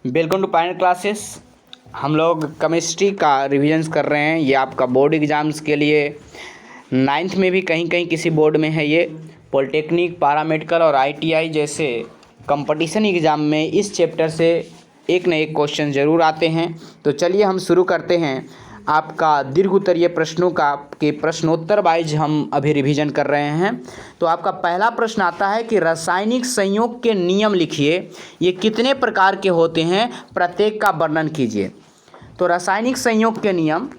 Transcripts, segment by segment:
Welcome to Pioneer classes. हम लोग chemistry का रिवीजन्स कर रहे हैं। ये आपका बोर्ड एग्ज़ाम्स के लिए 9th में भी कहीं कहीं किसी बोर्ड में है। ये पॉलिटेक्निक, पैरामेडिकल और ITI जैसे कंपटीशन एग्ज़ाम में इस चैप्टर से एक न एक क्वेश्चन ज़रूर आते हैं। तो चलिए हम शुरू करते हैं। आपका दीर्घ उत्तरीय प्रश्नों का के प्रश्नोत्तर वाइज हम अभी रिवीजन कर रहे हैं। तो आपका पहला प्रश्न आता है कि रासायनिक संयोग के नियम लिखिए। ये कितने प्रकार के होते हैं, प्रत्येक का वर्णन कीजिए। तो रासायनिक संयोग के नियम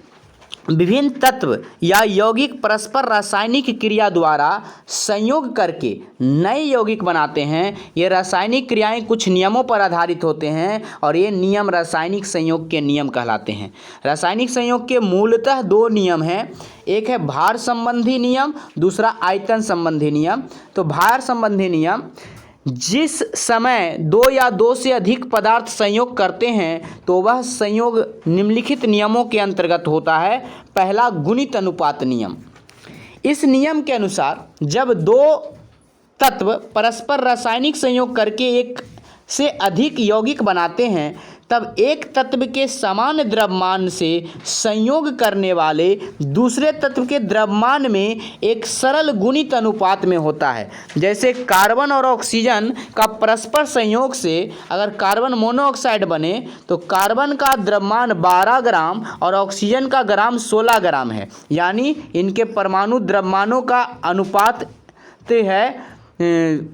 विभिन्न तत्व या यौगिक परस्पर रासायनिक क्रिया द्वारा संयोग करके नए यौगिक बनाते हैं। ये रासायनिक क्रियाएं कुछ नियमों पर आधारित होते हैं और ये नियम रासायनिक संयोग के नियम कहलाते हैं। रासायनिक संयोग के मूलतः दो नियम हैं। एक है भार संबंधी नियम, दूसरा आयतन संबंधी नियम। तो भार संबंधी नियम, जिस समय दो या दो से अधिक पदार्थ संयोग करते हैं तो वह संयोग निम्नलिखित नियमों के अंतर्गत होता है। पहला, गुणित अनुपात नियम। इस नियम के अनुसार जब दो तत्व परस्पर रासायनिक संयोग करके एक से अधिक यौगिक बनाते हैं तब एक तत्व के समान द्रव्यमान से संयोग करने वाले दूसरे तत्व के द्रव्यमान में एक सरल गुणित अनुपात में होता है। जैसे कार्बन और ऑक्सीजन का परस्पर संयोग से अगर कार्बन मोनोऑक्साइड बने तो कार्बन का द्रव्यमान 12 ग्राम और ऑक्सीजन का ग्राम 16 ग्राम है। यानी इनके परमाणु द्रव्यमानों का अनुपात है,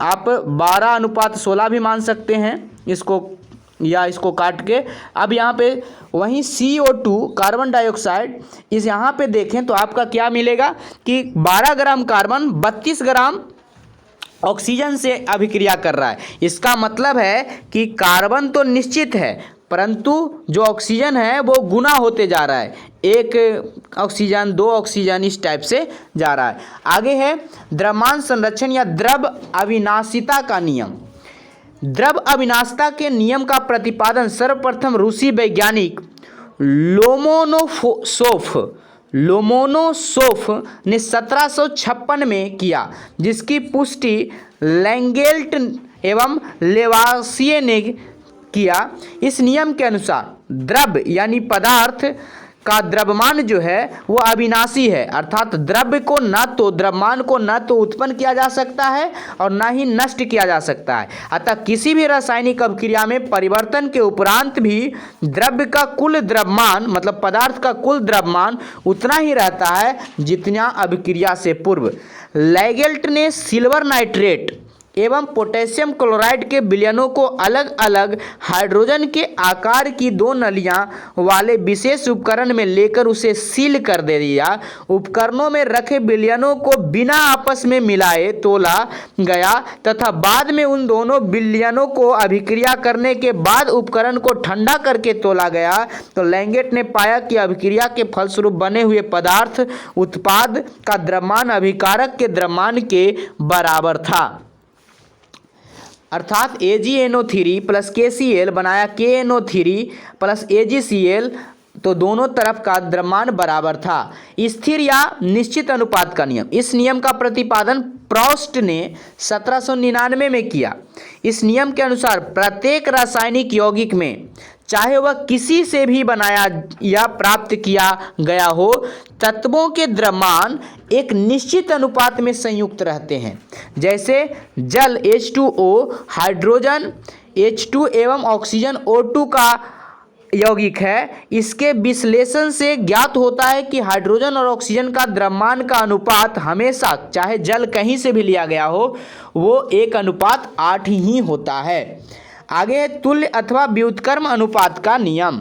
आप 12:16 भी मान सकते हैं इसको, या इसको काट के। अब यहाँ पे वहीं CO2 कार्बन डाइऑक्साइड, इस यहाँ पे देखें तो आपका क्या मिलेगा कि 12 ग्राम कार्बन 32 ग्राम ऑक्सीजन से अभिक्रिया कर रहा है। इसका मतलब है कि कार्बन तो निश्चित है परंतु जो ऑक्सीजन है वो गुना होते जा रहा है। एक ऑक्सीजन, दो ऑक्सीजन, इस टाइप से जा रहा है। आगे है द्रव्यमान संरक्षण या द्रव अविनाशिता का नियम। द्रव अविनाशिता के नियम का प्रतिपादन सर्वप्रथम रूसी वैज्ञानिक लोमोनोसोफ ने 1756 में किया, जिसकी पुष्टि लैंगेल्ट एवं लेवासिये ने किया। इस नियम के अनुसार द्रव्य यानी पदार्थ का द्रव्यमान जो है वो अविनाशी है, अर्थात द्रव्यमान को न तो उत्पन्न किया जा सकता है और न ही नष्ट किया जा सकता है। अतः किसी भी रासायनिक अभिक्रिया में परिवर्तन के उपरांत भी द्रव्य का कुल द्रव्यमान, मतलब पदार्थ का कुल द्रव्यमान उतना ही रहता है जितना अभिक्रिया से पूर्व। लैगेल्ट ने सिल्वर नाइट्रेट एवं पोटेशियम क्लोराइड के विलयनों को अलग अलग हाइड्रोजन के आकार की दो नलियां वाले विशेष उपकरण में लेकर उसे सील कर दे दिया। उपकरणों में रखे विलयनों को बिना आपस में मिलाए तोला गया तथा बाद में उन दोनों विलयनों को अभिक्रिया करने के बाद उपकरण को ठंडा करके तोला गया। तो लैंगेट ने पाया कि अभिक्रिया के फलस्वरूप बने हुए पदार्थ उत्पाद का द्रव्यमान अभिकारक के द्रव्यमान के बराबर था। अर्थात AgNO3 प्लस KCl बनाया KNO3 प्लस AgCl, तो दोनों तरफ का द्रव्यमान बराबर था। स्थिर या निश्चित अनुपात का नियम, इस नियम का प्रतिपादन प्रोस्ट ने 1799 में किया। इस नियम के अनुसार प्रत्येक रासायनिक यौगिक में, चाहे वह किसी से भी बनाया या प्राप्त किया गया हो, तत्वों के द्रव्यमान एक निश्चित अनुपात में संयुक्त रहते हैं। जैसे जल H2O, हाइड्रोजन H2 एवं ऑक्सीजन O2 का यौगिक है। इसके विश्लेषण से ज्ञात होता है कि हाइड्रोजन और ऑक्सीजन का द्रव्यमान का अनुपात हमेशा, चाहे जल कहीं से भी लिया गया हो, वो 1:8 ही होता है। आगे तुल्य अथवा व्युत्क्रम अनुपात का नियम।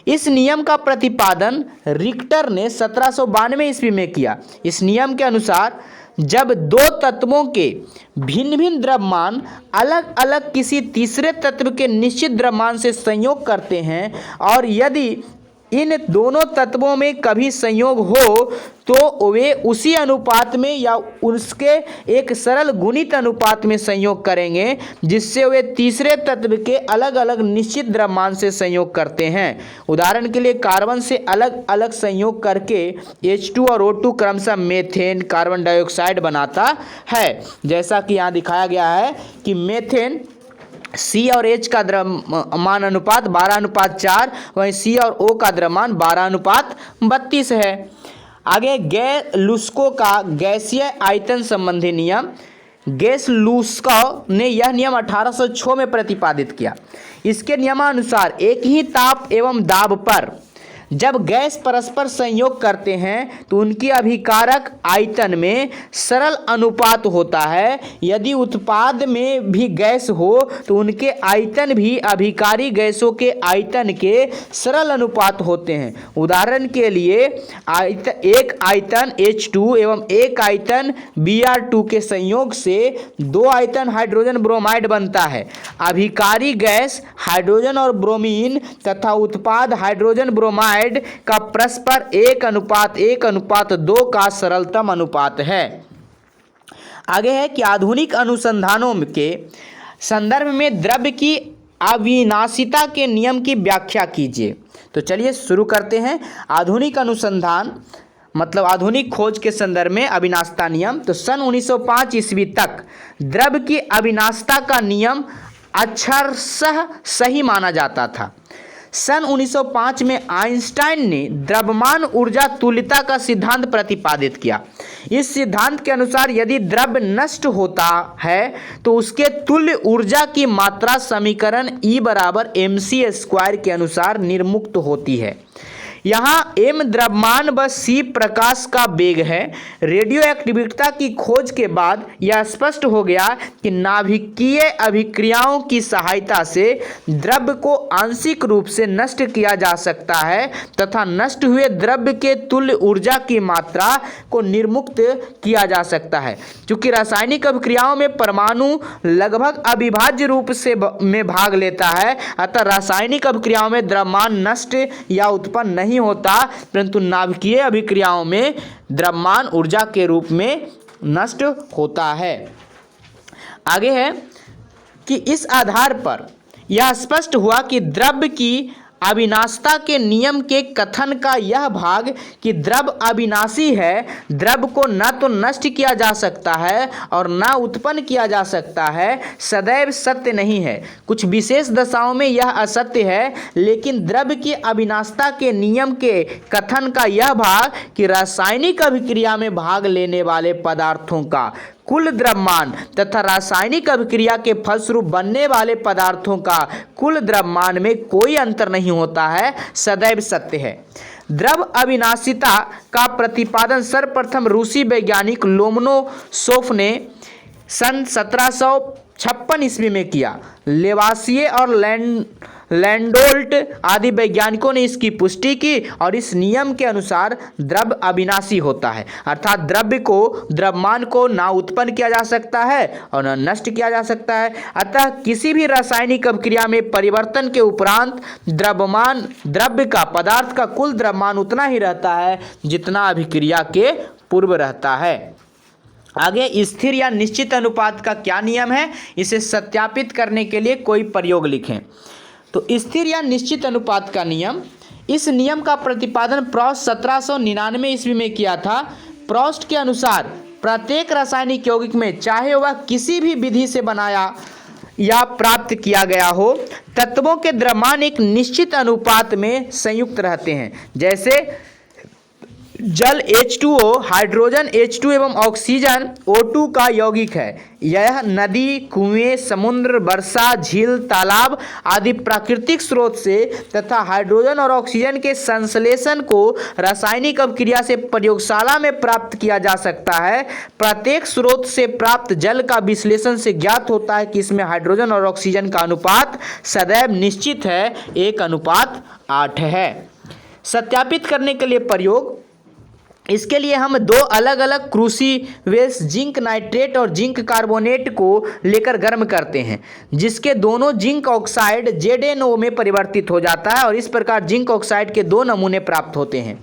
इस नियम का प्रतिपादन रिक्टर ने 1792 ईस्वी में किया। इस नियम के अनुसार जब दो तत्वों के भिन्न भिन्न द्रव्यमान अलग अलग किसी तीसरे तत्व के निश्चित द्रव्यमान से संयोग करते हैं और यदि इन दोनों तत्वों में कभी संयोग हो तो वे उसी अनुपात में या उसके एक सरल गुणित अनुपात में संयोग करेंगे, जिससे वे तीसरे तत्व के अलग अलग निश्चित द्रव्यमान से संयोग करते हैं। उदाहरण के लिए कार्बन से अलग अलग संयोग करके H2 और O2 क्रमशः मेथेन, कार्बन डाइऑक्साइड बनाता है। जैसा कि यहाँ दिखाया गया है कि मेथेन सी और एच का द्रव्यमान अनुपात 12:4, वहीं सी और ओ का द्रव्यमान 12:32 है। आगे लुस्को का गैसीय आयतन संबंधी नियम। लुस्को ने यह नियम 1806 में प्रतिपादित किया। इसके नियमानुसार एक ही ताप एवं दाब पर जब गैस परस्पर संयोग करते हैं तो उनकी अभिकारक आयतन में सरल अनुपात होता है। यदि उत्पाद में भी गैस हो तो उनके आयतन भी अभिकारी गैसों के आयतन के सरल अनुपात होते हैं। उदाहरण के लिए एक आयतन H2 एवं एक आयतन Br2 के संयोग से 2 आयतन हाइड्रोजन ब्रोमाइड बनता है। अभिकारी गैस हाइड्रोजन और ब्रोमीन तथा उत्पाद हाइड्रोजन ब्रोमाइड का परस्पर 1:1:2 का सरलतम अनुपात है। आगे है कि आधुनिक अनुसंधानों के संदर्भ में द्रव्य की अविनाशिता के नियम की व्याख्या कीजिए। तो चलिए शुरू करते हैं। आधुनिक अनुसंधान मतलब आधुनिक खोज के संदर्भ में अविनाशिता नियम। तो सन 1905 ईस्वी तक द्रव्य की अविनाशिता का नियम अक्षरशः सही माना जाता था। सन 1905 में आइंस्टाइन ने द्रव्यमान ऊर्जा तुल्यता का सिद्धांत प्रतिपादित किया। इस सिद्धांत के अनुसार यदि द्रव्य नष्ट होता है तो उसके तुल्य ऊर्जा की मात्रा समीकरण E = mc² के अनुसार निर्मुक्त होती है। यहाँ m द्रव्यमान व c प्रकाश का वेग है। रेडियो एक्टिविटी की खोज के बाद यह स्पष्ट हो गया कि नाभिकीय अभिक्रियाओं की सहायता से द्रव्य को आंशिक रूप से नष्ट किया जा सकता है तथा नष्ट हुए द्रव्य के तुल्य ऊर्जा की मात्रा को निर्मुक्त किया जा सकता है। क्योंकि रासायनिक अभिक्रियाओं में परमाणु लगभग अविभाज्य रूप से में भाग लेता है, अतः रासायनिक अभिक्रियाओं में द्रव्यमान नष्ट या उत्पन्न नहीं होता, परंतु नाभिकीय अभिक्रियाओं में द्रव्यमान ऊर्जा के रूप में नष्ट होता है। आगे है कि इस आधार पर यह स्पष्ट हुआ कि द्रव्य की अविनाशिता के नियम के कथन का यह भाग कि द्रव्य अविनाशी है, द्रव्य को न तो नष्ट किया जा सकता है और न उत्पन्न किया जा सकता है, सदैव सत्य नहीं है। कुछ विशेष दशाओं में यह असत्य है, लेकिन द्रव्य की अविनाशिता के नियम के कथन का यह भाग कि रासायनिक अभिक्रिया में भाग लेने वाले पदार्थों का कुल द्रव्यमान तथा रासायनिक अभिक्रिया के फलस्वरूप बनने वाले पदार्थों का कुल द्रव्यमान में कोई अंतर नहीं होता है, सदैव सत्य है। द्रव्य अविनाशिता का प्रतिपादन सर्वप्रथम रूसी वैज्ञानिक लोमोनोसोव ने सन 1756 ईस्वी में किया। लेवासिये और लैंडोल्ट आदि वैज्ञानिकों ने इसकी पुष्टि की और इस नियम के अनुसार द्रव्य अविनाशी होता है, अर्थात द्रव्यमान को ना उत्पन्न किया जा सकता है और न नष्ट किया जा सकता है। अतः किसी भी रासायनिक अभिक्रिया में परिवर्तन के उपरांत द्रव्य का पदार्थ का कुल द्रव्यमान उतना ही रहता है जितना अभिक्रिया के पूर्व रहता है। आगे स्थिर या निश्चित अनुपात का क्या नियम है, इसे सत्यापित करने के लिए कोई प्रयोग लिखें। तो स्थिर या निश्चित अनुपात का नियम, इस नियम का प्रतिपादन प्रॉस्ट 1799 ईस्वी में किया था। प्रॉस्ट के अनुसार प्रत्येक रासायनिक यौगिक में, चाहे वह किसी भी विधि से बनाया या प्राप्त किया गया हो, तत्वों के द्रव्यमान एक निश्चित अनुपात में संयुक्त रहते हैं। जैसे जल H2O, हाइड्रोजन H2 एवं ऑक्सीजन O2 का यौगिक है। यह नदी, कुएं, समुद्र, वर्षा, झील, तालाब आदि प्राकृतिक स्रोत से तथा हाइड्रोजन और ऑक्सीजन के संश्लेषण को रासायनिक अभिक्रिया से प्रयोगशाला में प्राप्त किया जा सकता है। प्रत्येक स्रोत से प्राप्त जल का विश्लेषण से ज्ञात होता है कि इसमें हाइड्रोजन और ऑक्सीजन का अनुपात सदैव निश्चित है, 1:8 है। सत्यापित करने के लिए प्रयोग, इसके लिए हम दो अलग अलग क्रूसिबल्स जिंक नाइट्रेट और जिंक कार्बोनेट को लेकर गर्म करते हैं, जिसके दोनों जिंक ऑक्साइड ZnO में परिवर्तित हो जाता है और इस प्रकार जिंक ऑक्साइड के 2 नमूने प्राप्त होते हैं।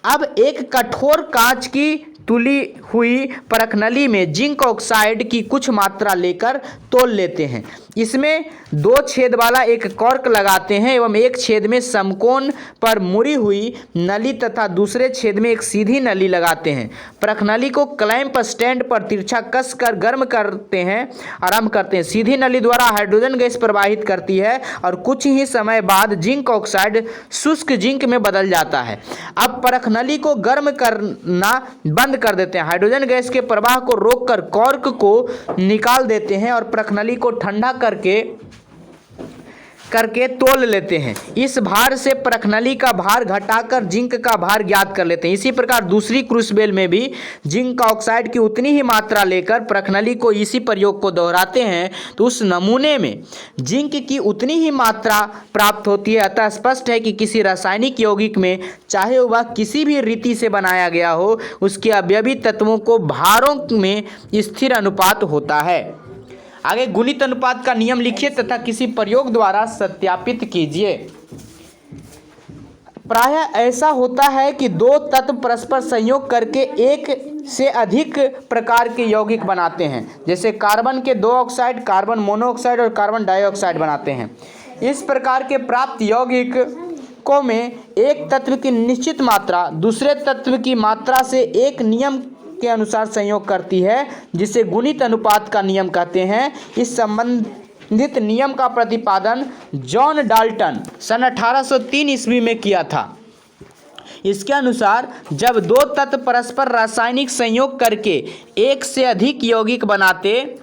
अब एक कठोर कांच की तुली हुई परखनली में जिंक ऑक्साइड की कुछ मात्रा लेकर तौल लेते हैं। इसमें 2 छेद वाला एक कॉर्क लगाते हैं एवं एक छेद में समकोण पर मुड़ी हुई नली तथा दूसरे छेद में एक सीधी नली लगाते हैं। परख नली को क्लैंप स्टैंड पर तिरछा कस कर गर्म आरंभ करते हैं। सीधी नली द्वारा हाइड्रोजन गैस प्रवाहित करती है और कुछ ही समय बाद जिंक ऑक्साइड शुष्क जिंक में बदल जाता है। अब परख नली को गर्म करना बंद कर देते हैं। हाइड्रोजन गैस के प्रवाह को रोककर कॉर्क को निकाल देते हैं और परख नली को ठंडा करके तोल लेते हैं। इस भार से परख नली का भार घटाकर जिंक का भार ज्ञात कर लेते हैं। इसी प्रकार दूसरी क्रूसिबल में भी जिंक ऑक्साइड की उतनी ही मात्रा लेकर परख नली को इसी प्रयोग को दोहराते हैं तो उस नमूने में जिंक की उतनी ही मात्रा प्राप्त होती है। अतः स्पष्ट है कि किसी रासायनिक यौगिक में चाहे वह किसी भी रीति से बनाया गया हो, उसके अवयवी तत्वों को भारों में स्थिर अनुपात होता है। आगे गुणित अनुपात का नियम लिखिए तथा किसी प्रयोग द्वारा सत्यापित कीजिए। प्रायः ऐसा होता है कि 2 तत्व परस्पर संयोग करके एक से अधिक प्रकार के यौगिक बनाते हैं, जैसे कार्बन के 2 ऑक्साइड, कार्बन मोनोऑक्साइड और कार्बन डाइऑक्साइड बनाते हैं। इस प्रकार के प्राप्त यौगिकों में एक तत्व की निश्चित मात्रा दूसरे तत्व की मात्रा से एक नियम के अनुसार संयोग करती है, जिसे गुणित अनुपात का नियम कहते हैं। इस संबंधित नियम का प्रतिपादन जॉन डाल्टन सन 1803 ईस्वी में किया था। इसके अनुसार जब 2 तत्व परस्पर रासायनिक संयोग करके एक से अधिक यौगिक बनाते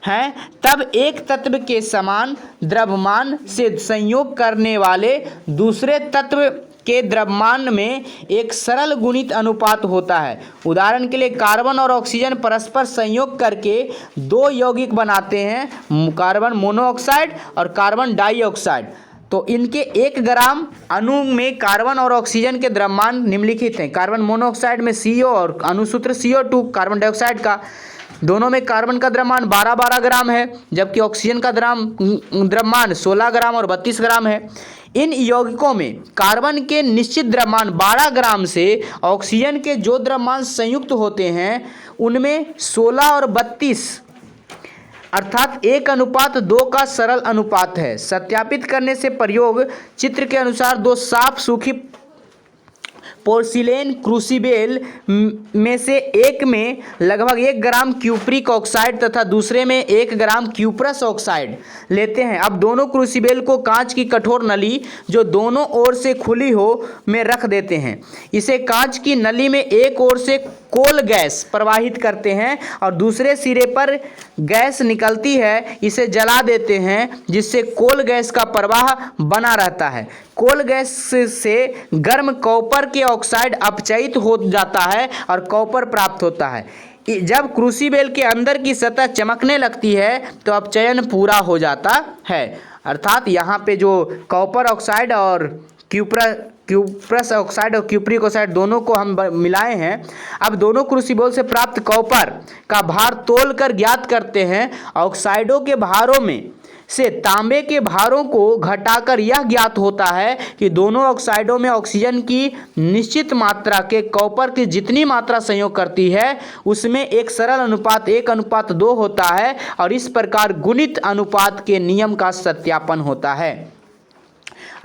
हैं, तब एक तत्व के समान द्रव्यमान से संयोग करने वाले दूसरे तत्व के द्रव्यमान में एक सरल गुणित अनुपात होता है। उदाहरण के लिए कार्बन और ऑक्सीजन परस्पर संयोग करके 2 यौगिक बनाते हैं, कार्बन मोनोऑक्साइड और कार्बन डाइऑक्साइड। तो इनके 1 ग्राम अणु में कार्बन और ऑक्सीजन के द्रव्यमान निम्नलिखित हैं। कार्बन मोनोऑक्साइड में CO और अणुसूत्र CO2, कार्बन डाइऑक्साइड का दोनों में कार्बन का द्रव्यमान 12-12 ग्राम है, जबकि ऑक्सीजन का द्रव्यमान 16 ग्राम और 32 ग्राम है। इन यौगिकों में कार्बन के निश्चित द्रव्यमान 12 ग्राम से ऑक्सीजन के जो द्रव्यमान संयुक्त होते हैं उनमें 16 और 32 अर्थात 1:2 का सरल अनुपात है। सत्यापित करने से प्रयोग चित्र के अनुसार 2 साफ सूखी पोर्सिलेन क्रूसिबल में से एक में लगभग 1 ग्राम क्यूप्रिक ऑक्साइड तथा दूसरे में 1 ग्राम क्यूप्रस ऑक्साइड लेते हैं। अब दोनों क्रूसिबल को कांच की कठोर नली जो दोनों ओर से खुली हो में रख देते हैं। इसे कांच की नली में एक ओर से कोल गैस प्रवाहित करते हैं और दूसरे सिरे पर गैस निकलती है, इसे जला देते हैं, जिससे कोल गैस का प्रवाह बना रहता है। कोल गैस से गर्म कॉपर के ऑक्साइड अपचयित हो जाता है और कॉपर प्राप्त होता है। जब क्रूसिबल के अंदर की सतह चमकने लगती है तो अपचयन पूरा हो जाता है। अर्थात यहाँ पे जो कॉपर ऑक्साइड और क्यूप्रस ऑक्साइड और क्यूप्रिक ऑक्साइड दोनों को हम मिलाए हैं। अब दोनों क्रूसिबल से प्राप्त कॉपर का भार तोल कर ज्ञात करते हैं। ऑक्साइडों के भारों में से तांबे के भारों को घटाकर यह ज्ञात होता है कि दोनों ऑक्साइडों में ऑक्सीजन की निश्चित मात्रा के कॉपर की जितनी मात्रा संयोग करती है उसमें एक सरल अनुपात 1:2 होता है और इस प्रकार गुणित अनुपात के नियम का सत्यापन होता है।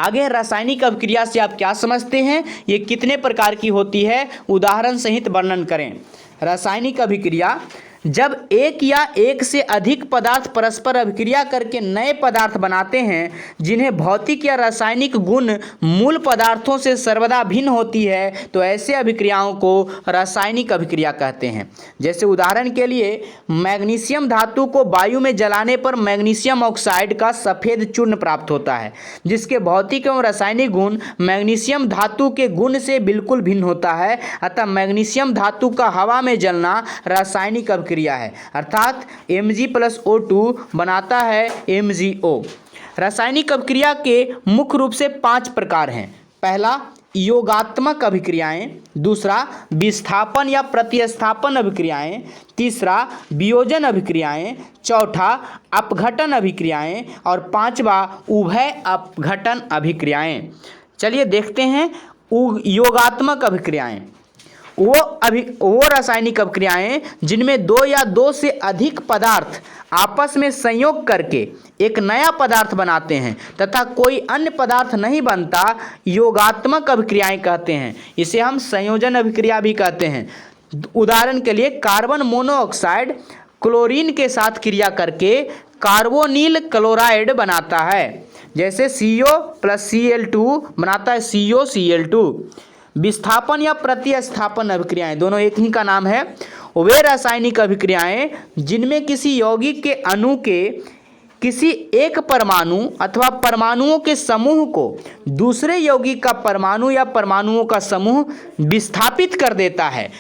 आगे रासायनिक अभिक्रिया से आप क्या समझते हैं, ये कितने प्रकार की होती है, उदाहरण सहित वर्णन करें। रासायनिक अभिक्रिया जब एक या एक से अधिक पदार्थ परस्पर अभिक्रिया करके नए पदार्थ बनाते हैं जिन्हें भौतिक या रासायनिक गुण मूल पदार्थों से सर्वदा भिन्न होती है, तो ऐसे अभिक्रियाओं को रासायनिक अभिक्रिया कहते हैं। जैसे उदाहरण के लिए मैग्नीशियम धातु को वायु में जलाने पर मैग्नीशियम ऑक्साइड का सफ़ेद चूर्ण प्राप्त होता है, जिसके भौतिक एवं रासायनिक गुण मैग्नीशियम धातु के गुण से बिल्कुल भिन्न होता है। अतः मैग्नीशियम धातु का हवा में जलना रासायनिक अभिक्रिया है, अर्थात Mg+O2 बनाता है MgO। रासायनिक अभिक्रिया के मुख्य रूप से 5 प्रकार हैं। पहला योगात्मक अभिक्रियाएं, दूसरा विस्थापन या प्रतिस्थापन अभिक्रियाएं, तीसरा वियोजन अभिक्रियाएं, चौथा अपघटन अभिक्रियाएं और 5वां उभय अपघटन अभिक्रियाएं। चलिए देखते हैं योगात्मक अभिक्रियाएं। वो रासायनिक अभिक्रियाएं जिनमें दो या दो से अधिक पदार्थ आपस में संयोग करके एक नया पदार्थ बनाते हैं तथा कोई अन्य पदार्थ नहीं बनता, योगात्मक अभिक्रियाएं कहते हैं। इसे हम संयोजन अभिक्रिया भी कहते हैं। उदाहरण के लिए कार्बन मोनोऑक्साइड क्लोरीन के साथ क्रिया करके कार्बोनिल क्लोराइड बनाता है, जैसे CO प्लस Cl2 बनाता है COCl2। विस्थापन या प्रतिस्थापन अभिक्रियाएं दोनों एक ही का नाम है। वे रासायनिक अभिक्रियाएं जिनमें किसी यौगिक के अणु के किसी एक परमाणु अथवा परमाणुओं के समूह को दूसरे यौगिक का परमाणु या परमाणुओं का समूह विस्थापित कर देता है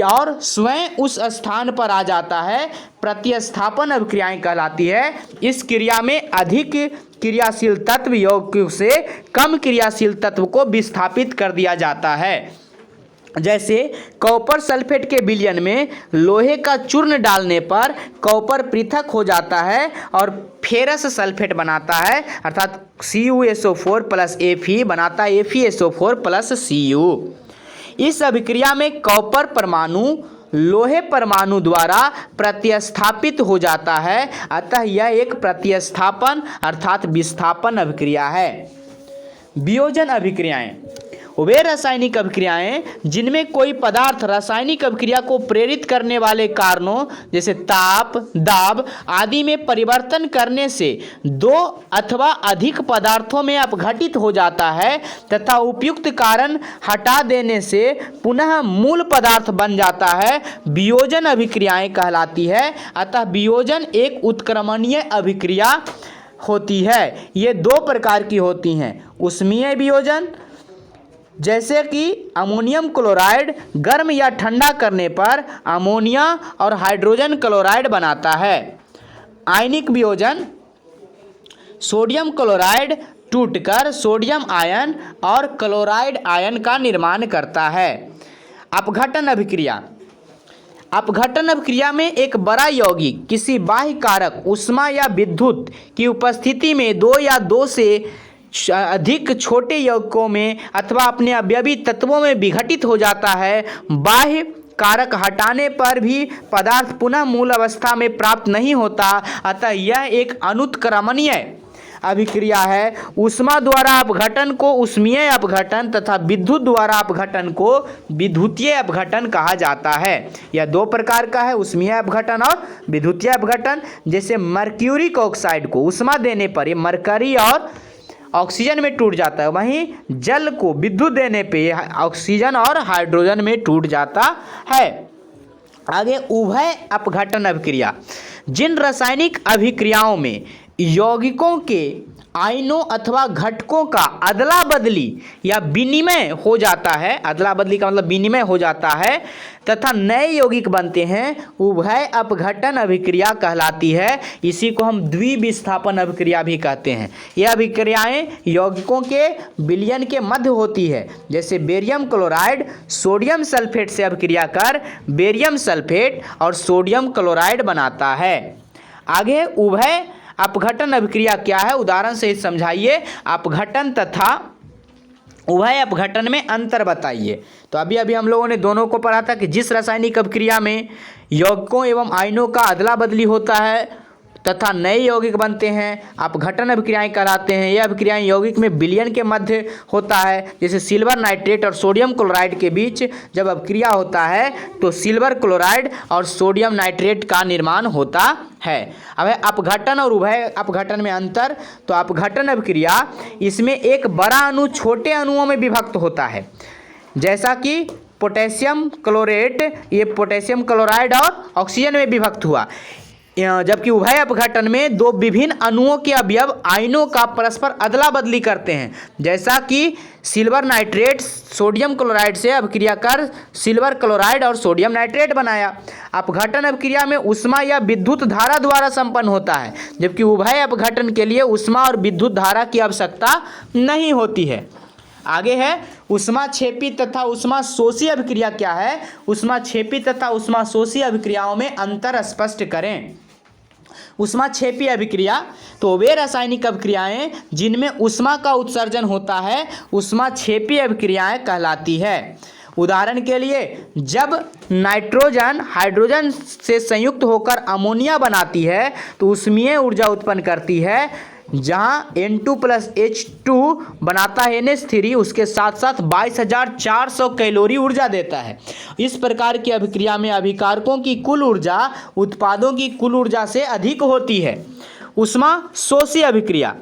और स्वयं उस स्थान पर आ जाता है, प्रतिस्थापन अभिक्रियाएं कहलाती है। इस क्रिया में अधिक क्रियाशील तत्व यौगिक से कम क्रियाशील तत्व को विस्थापित कर दिया जाता है। जैसे कॉपर सल्फेट के विलयन में लोहे का चूर्ण डालने पर कॉपर पृथक हो जाता है और फेरस सल्फेट बनाता है, अर्थात CuSO4 प्लस Fe बनाता है FeSO4 प्लस Cu। इस अभिक्रिया में कॉपर परमाणु लोहे परमाणु द्वारा प्रतिस्थापित हो जाता है, अतः यह एक प्रतिस्थापन अर्थात विस्थापन अभिक्रिया है। वियोजन अभिक्रियाएं वे रासायनिक अभिक्रियाएं जिनमें कोई पदार्थ रासायनिक अभिक्रिया को प्रेरित करने वाले कारणों जैसे ताप, दाब आदि में परिवर्तन करने से दो अथवा अधिक पदार्थों में अपघटित हो जाता है तथा उपयुक्त कारण हटा देने से पुनः मूल पदार्थ बन जाता है, वियोजन अभिक्रियाएं कहलाती है। अतः वियोजन एक उत्क्रमणीय अभिक्रिया होती है। ये दो प्रकार की होती हैं, ऊष्मीय वियोजन जैसे कि अमोनियम क्लोराइड गर्म या ठंडा करने पर अमोनिया और हाइड्रोजन क्लोराइड बनाता है। आयनिक वियोजन सोडियम क्लोराइड टूटकर सोडियम आयन और क्लोराइड आयन का निर्माण करता है। अपघटन अभिक्रिया अपघटन अभिक्रिया में एक बड़ा यौगिक किसी बाह्य कारक ऊष्मा या विद्युत की उपस्थिति में दो या दो से अधिक छोटे यौगिकों में अथवा अपने अवयवी तत्वों में विघटित हो जाता है। बाह्य कारक हटाने पर भी पदार्थ पुनः मूल अवस्था में प्राप्त नहीं होता, अतः यह एक अनुत्क्रमणीय अभिक्रिया है। ऊष्मा द्वारा अपघटन को ऊष्मीय अपघटन तथा विद्युत द्वारा अपघटन को विद्युतीय अपघटन कहा जाता है। यह दो प्रकार का है, ऊष्मीय अपघटन और विद्युतीय अपघटन। जैसे मर्क्यूरिक ऑक्साइड को ऊष्मा देने पर ये मरकरी और ऑक्सीजन में टूट जाता है, वहीं जल को विद्युत देने पे ऑक्सीजन और हाइड्रोजन में टूट जाता है। आगे उभय अपघटन अभिक्रिया जिन रासायनिक अभिक्रियाओं में यौगिकों के आयनों अथवा घटकों का अदला बदली या विनिमय हो जाता है, अदला बदली का मतलब विनिमय हो जाता है तथा नए यौगिक बनते हैं, उभय अपघटन अभिक्रिया कहलाती है। इसी को हम द्विविस्थापन अभिक्रिया भी कहते हैं। यह अभिक्रियाएं यौगिकों के विलयन के मध्य होती है, जैसे बेरियम क्लोराइड सोडियम सल्फेट से अभिक्रिया कर बेरियम सल्फेट और सोडियम क्लोराइड बनाता है। आगे उभय अपघटन अभिक्रिया क्या है, उदाहरण से समझाइए। अपघटन तथा उभय अपघटन में अंतर बताइए। तो अभी हम लोगों ने दोनों को पढ़ा था कि जिस रासायनिक अभिक्रिया में यौगिकों एवं आयनों का अदला बदली होता है तथा नए यौगिक बनते हैं, अपघटन अभिक्रियाएं कहलाते हैं। यह अभिक्रियाएं यौगिक में विलयन के मध्य होता है, जैसे सिल्वर नाइट्रेट और सोडियम क्लोराइड के बीच जब अभिक्रिया होता है तो सिल्वर क्लोराइड और सोडियम नाइट्रेट का निर्माण होता है। अब अपघटन और उभय अपघटन में अंतर। तो अपघटन अभिक्रिया इसमें एक बड़ा अणु छोटे अणुओं में विभक्त होता है, जैसा कि पोटेशियम क्लोरेट, ये पोटेशियम क्लोराइड और ऑक्सीजन में विभक्त हुआ। जबकि उभय अपघटन में दो विभिन्न अणुओं के अवयव आयनों का परस्पर अदला बदली करते हैं, जैसा कि सिल्वर नाइट्रेट सोडियम क्लोराइड से अभिक्रिया कर सिल्वर क्लोराइड और सोडियम नाइट्रेट बनाया। अपघटन अभिक्रिया में ऊष्मा या विद्युत धारा द्वारा संपन्न होता है, जबकि उभय अपघटन के लिए ऊष्मा और विद्युत धारा की आवश्यकता नहीं होती है। आगे है ऊष्माक्षेपी तथा ऊष्माशोषी अभिक्रिया क्या है। ऊष्माक्षेपी तथा ऊष्माशोषी अभिक्रियाओं में अंतर स्पष्ट करें। ऊष्माक्षेपी अभिक्रिया तो वे रासायनिक अभिक्रियाएं जिनमें ऊष्मा का उत्सर्जन होता है ऊष्माक्षेपी अभिक्रियाएं कहलाती है। उदाहरण के लिए जब नाइट्रोजन हाइड्रोजन से संयुक्त होकर अमोनिया बनाती है तो ऊष्मीय ऊर्जा उत्पन्न करती है, जहाँ N2+H2 बनाता है NH3, उसके साथ साथ 22,400 कैलोरी ऊर्जा देता है। इस प्रकार की अभिक्रिया में अभिकारकों की कुल ऊर्जा उत्पादों की कुल ऊर्जा से अधिक होती है। ऊष्माशोषी अभिक्रिया,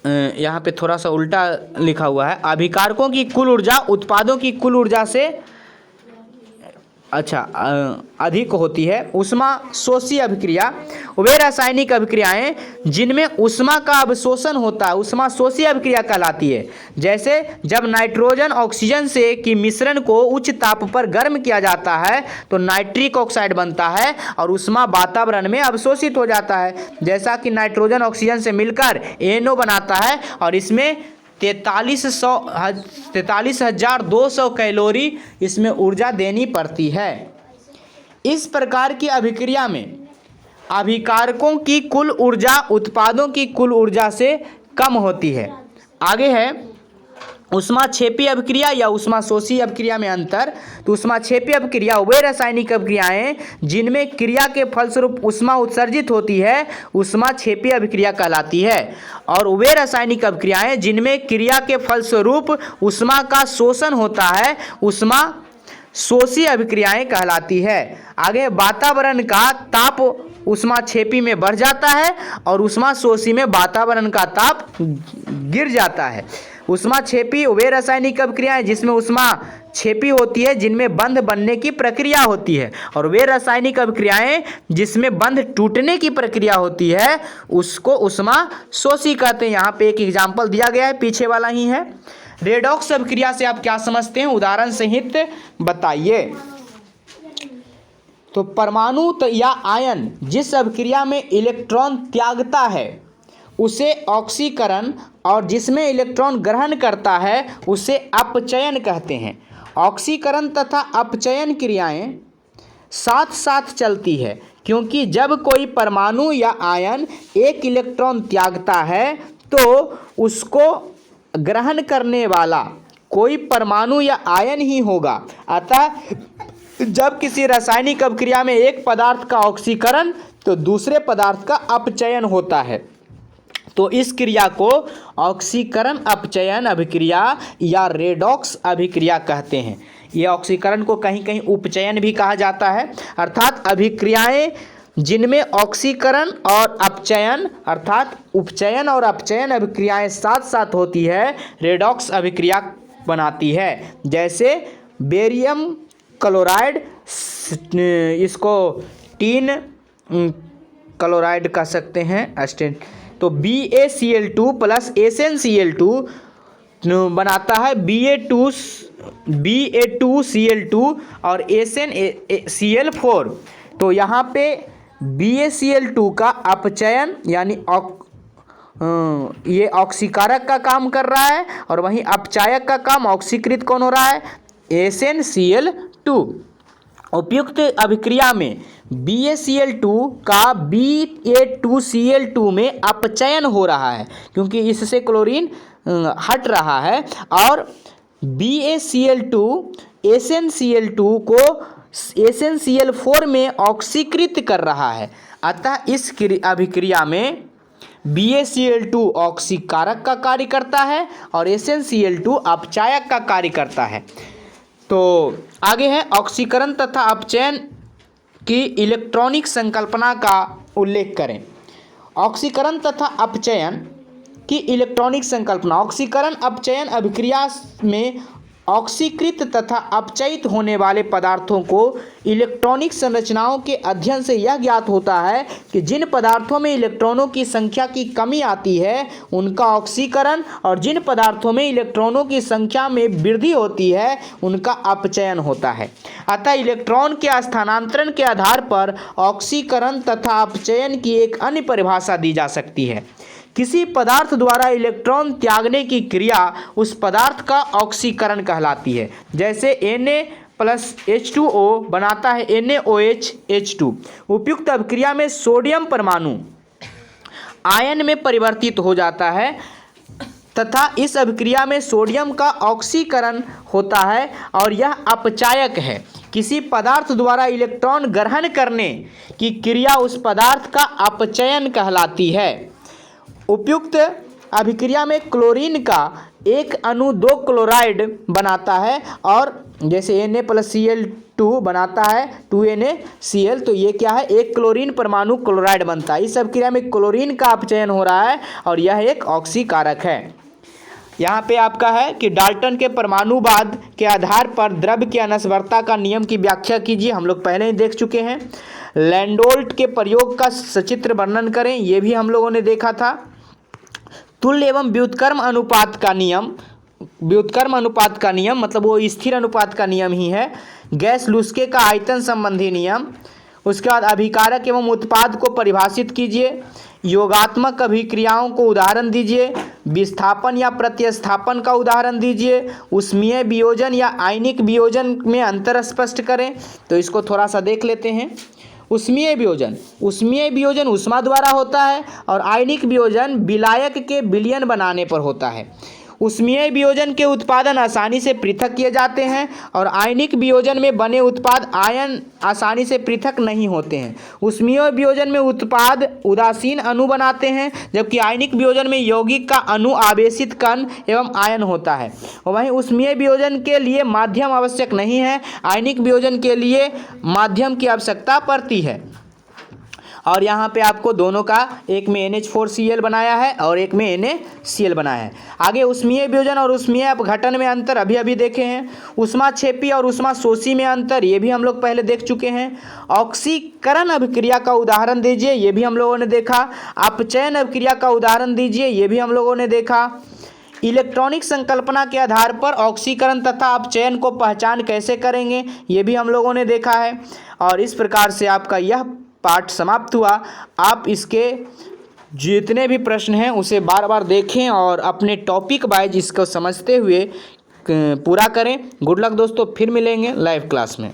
यहाँ पे थोड़ा सा उल्टा लिखा हुआ है, अभिकारकों की कुल ऊर्जा उत्पादों की कुल ऊर्जा से अधिक होती है। ऊष्माशोषी अभिक्रिया वे रासायनिक अभिक्रियाएं जिनमें ऊष्मा का अवशोषण होता है ऊष्माशोषी अभिक्रिया कहलाती है। जैसे जब नाइट्रोजन ऑक्सीजन से की मिश्रण को उच्च ताप पर गर्म किया जाता है तो नाइट्रिक ऑक्साइड बनता है और ऊष्मा वातावरण में अवशोषित हो जाता है। जैसा कि नाइट्रोजन ऑक्सीजन से मिलकर NO बनाता है और इसमें 43,200 कैलोरी इसमें ऊर्जा देनी पड़ती है। इस प्रकार की अभिक्रिया में अभिकारकों की कुल ऊर्जा उत्पादों की कुल ऊर्जा से कम होती है। आगे है ऊष्माक्षेपी अभिक्रिया या ऊष्माशोषी अभिक्रिया में अंतर। तो ऊष्माक्षेपी अभिक्रिया वे रासायनिक अभिक्रियाएं जिनमें क्रिया के फलस्वरूप ऊष्मा उत्सर्जित होती है ऊष्माक्षेपी अभिक्रिया कहलाती है, और वे रासायनिक अभिक्रियाएं जिनमें क्रिया के फलस्वरूप ऊष्मा का शोषण होता है ऊष्माशोषी अभिक्रियाएं कहलाती है। आगे वातावरण का ताप ऊष्माक्षेपी में बढ़ जाता है और ऊष्माशोषी में वातावरण का ताप गिर जाता है। ऊष्माक्षेपी वे रासायनिक अभिक्रियाएं जिसमें ऊष्माक्षेपी होती है जिनमें बंध बनने की प्रक्रिया होती है, और वे रासायनिक अभिक्रियाएं जिसमें बंध टूटने की प्रक्रिया होती है उसको ऊष्माशोषी कहते हैं। यहाँ पे एक एग्जाम्पल दिया गया है, पीछे वाला ही है। रेडॉक्स अभिक्रिया से आप क्या समझते हैं, उदाहरण सहित बताइए। तो परमाणु या आयन जिस अभिक्रिया में इलेक्ट्रॉन त्यागता है उसे ऑक्सीकरण और जिसमें इलेक्ट्रॉन ग्रहण करता है उसे अपचयन कहते हैं। ऑक्सीकरण तथा अपचयन क्रियाएं साथ साथ चलती है, क्योंकि जब कोई परमाणु या आयन एक इलेक्ट्रॉन त्यागता है तो उसको ग्रहण करने वाला कोई परमाणु या आयन ही होगा। अतः जब किसी रासायनिक अभिक्रिया में एक पदार्थ का ऑक्सीकरण तो दूसरे पदार्थ का अपचयन होता है, तो इस क्रिया को ऑक्सीकरण अपचयन अभिक्रिया या रेडॉक्स अभिक्रिया कहते हैं। ये ऑक्सीकरण को कहीं कहीं उपचयन भी कहा जाता है, अर्थात अभिक्रियाएं जिनमें ऑक्सीकरण और अपचयन अर्थात उपचयन और अपचयन अभिक्रियाएं साथ साथ होती है रेडॉक्स अभिक्रिया बनाती है। जैसे बेरियम क्लोराइड, इसको टीन क्लोराइड कह सकते हैं स्टेन, तो BaCl2 प्लस SnCl2 बनाता है Ba2Cl2 और SnCl4। तो यहाँ पे BaCl2 का अपचयन यानी ये ऑक्सीकारक का काम कर रहा है और वहीं अपचायक का काम ऑक्सीकृत कौन हो रहा है, SnCl2। उपयुक्त अभिक्रिया में BaCl2 का Ba2Cl2 में अपचयन हो रहा है क्योंकि इससे क्लोरीन हट रहा है, और BaCl2 SnCl2 को SnCl4 में ऑक्सीकृत कर रहा है। अतः इस अभिक्रिया में BaCl2 ऑक्सीकारक का कार्य करता है और SnCl2 अपचायक का कार्य करता है। तो आगे है ऑक्सीकरण तथा अपचयन की इलेक्ट्रॉनिक संकल्पना का उल्लेख करें। ऑक्सीकरण तथा अपचयन की इलेक्ट्रॉनिक संकल्पना। ऑक्सीकरण अपचयन अभिक्रिया में ऑक्सीकृत तथा अपचयित होने वाले पदार्थों को इलेक्ट्रॉनिक संरचनाओं के अध्ययन से यह ज्ञात होता है कि जिन पदार्थों में इलेक्ट्रॉनों की संख्या की कमी आती है उनका ऑक्सीकरण और जिन पदार्थों में इलेक्ट्रॉनों की संख्या में वृद्धि होती है उनका अपचयन होता है। अतः इलेक्ट्रॉन के स्थानांतरण के आधार पर ऑक्सीकरण तथा अपचयन की एक अन्य परिभाषा दी जा सकती है। किसी पदार्थ द्वारा इलेक्ट्रॉन त्यागने की क्रिया उस पदार्थ का ऑक्सीकरण कहलाती है। जैसे Na+H2O बनाता है NaOH H2। उपयुक्त अभिक्रिया में सोडियम परमाणु आयन में परिवर्तित हो जाता है तथा इस अभिक्रिया में सोडियम का ऑक्सीकरण होता है और यह अपचायक है। किसी पदार्थ द्वारा इलेक्ट्रॉन ग्रहण करने की क्रिया उस पदार्थ का अपचयन कहलाती है। उपयुक्त अभिक्रिया में क्लोरीन का एक अणु 2 क्लोराइड बनाता है और जैसे Na+Cl2 बनाता है 2NaCl, तो ये क्या है, एक क्लोरीन परमाणु क्लोराइड बनता है। इस अभिक्रिया में क्लोरीन का अपचयन हो रहा है और यह एक ऑक्सीकारक है। यहाँ पे आपका है कि डाल्टन के परमाणुवाद के आधार पर द्रव्य की अनस्वरता का नियम की व्याख्या कीजिए। हम लोग पहले ही देख चुके हैं। लैंडोल्ट के प्रयोग का सचित्र वर्णन करें, ये भी हम लोगों ने देखा था। तुल्य एवं व्युत्क्रम अनुपात का नियम, व्युत्क्रम अनुपात का नियम मतलब वो स्थिर अनुपात का नियम ही है। गैस लुस्के का आयतन संबंधी नियम। उसके बाद अभिकारक एवं उत्पाद को परिभाषित कीजिए। योगात्मक अभिक्रियाओं को उदाहरण दीजिए। विस्थापन या प्रतिस्थापन का उदाहरण दीजिए। ऊष्मीय वियोजन या आयनिक वियोजन में अंतर स्पष्ट करें। तो इसको थोड़ा सा देख लेते हैं। ऊष्मीय वियोजन ऊष्मा द्वारा होता है और आयनिक वियोजन विलायक के विलयन बनाने पर होता है। ऊष्मीय वियोजन के उत्पादन आसानी से पृथक किए जाते हैं और आयनिक वियोजन में बने उत्पाद आयन आसानी से पृथक नहीं होते हैं। ऊष्मीय वियोजन में उत्पाद उदासीन अणु बनाते हैं, जबकि आयनिक वियोजन में यौगिक का अणु आवेशित कण एवं आयन होता है। वहीं ऊष्मीय वियोजन के लिए माध्यम आवश्यक नहीं है, आयनिक वियोजन के लिए माध्यम की आवश्यकता पड़ती है। और यहाँ पे आपको दोनों का, एक में NH4Cl बनाया है और एक में NaCl बनाया है। आगे ऊष्मीय वियोजन और ऊष्मीय अपघटन में अंतर अभी देखे हैं। ऊष्माक्षेपी और ऊष्माशोषी में अंतर, ये भी हम लोग पहले देख चुके हैं। ऑक्सीकरण अभिक्रिया का उदाहरण दीजिए, ये भी हम लोगों ने देखा। अपचयन अभिक्रिया का उदाहरण दीजिए, ये भी हम लोगों ने देखा। इलेक्ट्रॉनिक संकल्पना के आधार पर ऑक्सीकरण तथा अपचयन को पहचान कैसे करेंगे, ये भी हम लोगों ने देखा है। और इस प्रकार से आपका यह पाठ समाप्त हुआ। आप इसके जितने भी प्रश्न हैं उसे बार बार देखें और अपने टॉपिक वाइज इसको समझते हुए पूरा करें। गुड लक दोस्तों, फिर मिलेंगे लाइव क्लास में।